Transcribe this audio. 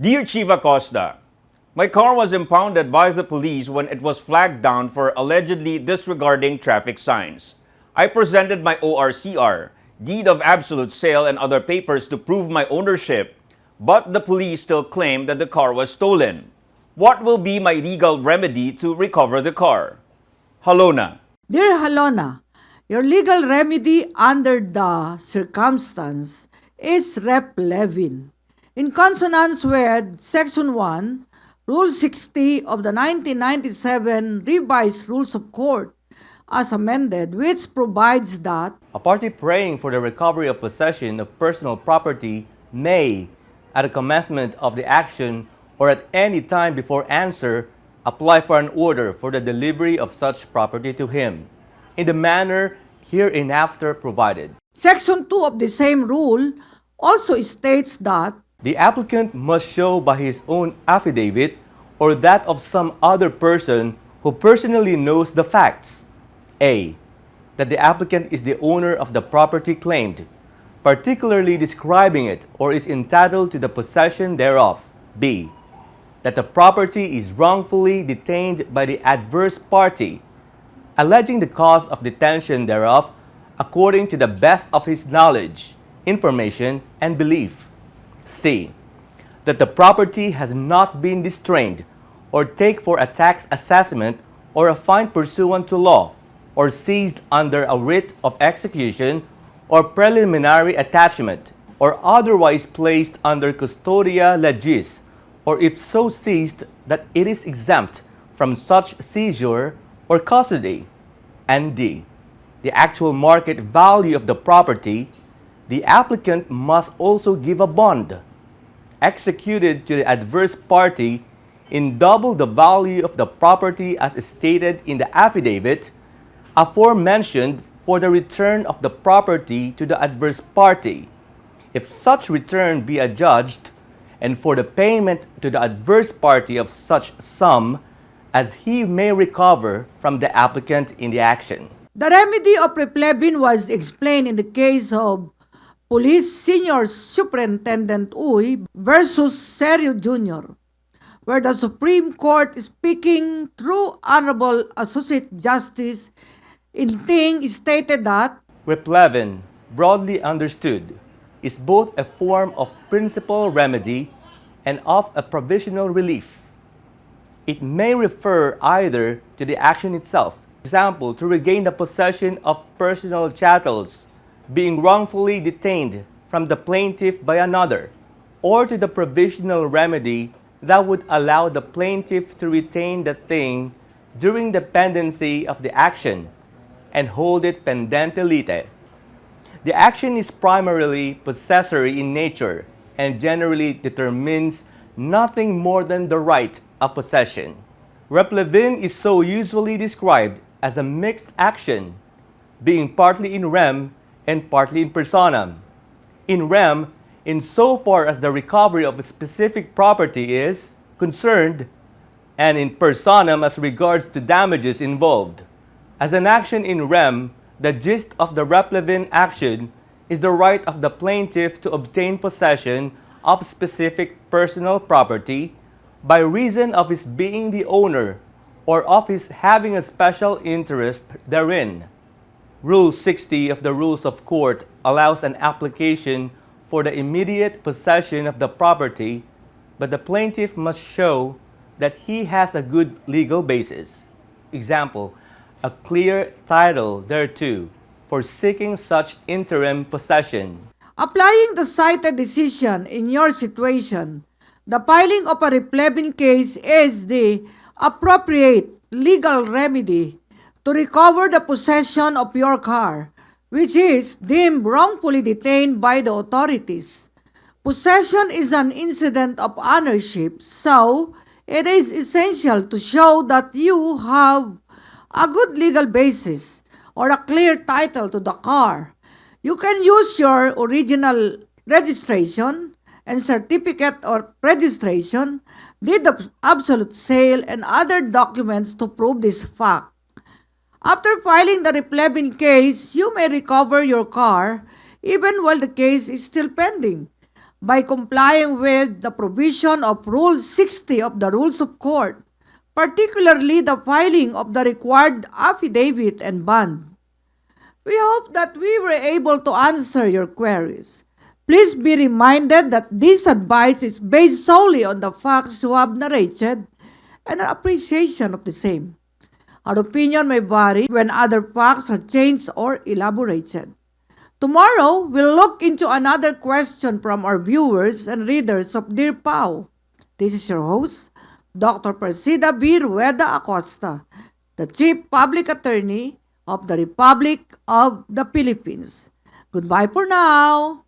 Dear Chief Acosta, my car was impounded by the police when it was flagged down for allegedly disregarding traffic signs. I presented my ORCR, deed of absolute sale, and other papers to prove my ownership, but the police still claim that the car was stolen. What will be my legal remedy to recover the car? Halona. Dear Halona, your legal remedy under the circumstance is Replevin. In consonance with Section 1, Rule 60 of the 1997 Revised Rules of Court, as amended, which provides that A party praying for the recovery of possession of personal property may, at the commencement of the action or at any time before answer, apply for an order for the delivery of such property to him, in the manner hereinafter provided. Section 2 of the same rule also states that The applicant must show by his own affidavit or that of some other person who personally knows the facts. A. That the applicant is the owner of the property claimed, particularly describing it or is entitled to the possession thereof. B. That the property is wrongfully detained by the adverse party, alleging the cause of detention thereof according to the best of his knowledge, information, and belief. C. That the property has not been distrained or take for a tax assessment or a fine pursuant to law or seized under a writ of execution or preliminary attachment or otherwise placed under custodia legis or if so seized that it is exempt from such seizure or custody. And D. The actual market value of the property, the applicant must also give a bond executed to the adverse party in double the value of the property as stated in the affidavit aforementioned for the return of the property to the adverse party, if such return be adjudged, and for the payment to the adverse party of such sum as he may recover from the applicant in the action. the remedy of Replevin was explained in the case of Police Senior Superintendent Uy versus Serio Jr., where the Supreme Court, speaking through Honorable Associate Justice Inting, stated that Replevin, broadly understood, is both a form of principal remedy and of a provisional relief. It may refer either to the action itself, for example, to regain the possession of personal chattels being wrongfully detained from the plaintiff by another, or to the provisional remedy that would allow the plaintiff to retain the thing during the pendency of the action and hold it pendente lite. The action is primarily possessory in nature and generally determines nothing more than the right of possession. Replevin is so usually described as a mixed action, being partly in rem and partly in personam. In rem, insofar as the recovery of a specific property is concerned, and in personam as regards to damages involved. As an action in rem, the gist of the Replevin action is the right of the plaintiff to obtain possession of specific personal property by reason of his being the owner or of his having a special interest therein. Rule 60 of the Rules of Court allows an application for the immediate possession of the property, but the plaintiff must show that he has a good legal basis. Example, a clear title thereto for seeking such interim possession. applying the cited decision in your situation, the filing of a Replevin case is the appropriate legal remedy to recover the possession of your car, which is deemed wrongfully detained by the authorities. Possession is an incident of ownership, so it is essential to show that you have a good legal basis or a clear title to the car. You can use your original registration and certificate of registration, deed of absolute sale, and other documents to prove this fact. After filing the Replevin case, you may recover your car even while the case is still pending. by complying with the provision of Rule 60 of the Rules of Court, particularly the filing of the required affidavit and bond. We hope that we were able to answer your queries. Please be reminded that this advice is based solely on the facts you have narrated and our appreciation of the same. Our opinion may vary when other facts are changed or elaborated. Tomorrow, we'll look into another question from our viewers and readers of Dear PAO. This is your host, Dr. Persida B. Rueda Acosta, the Chief Public Attorney of the Republic of the Philippines. Goodbye for now.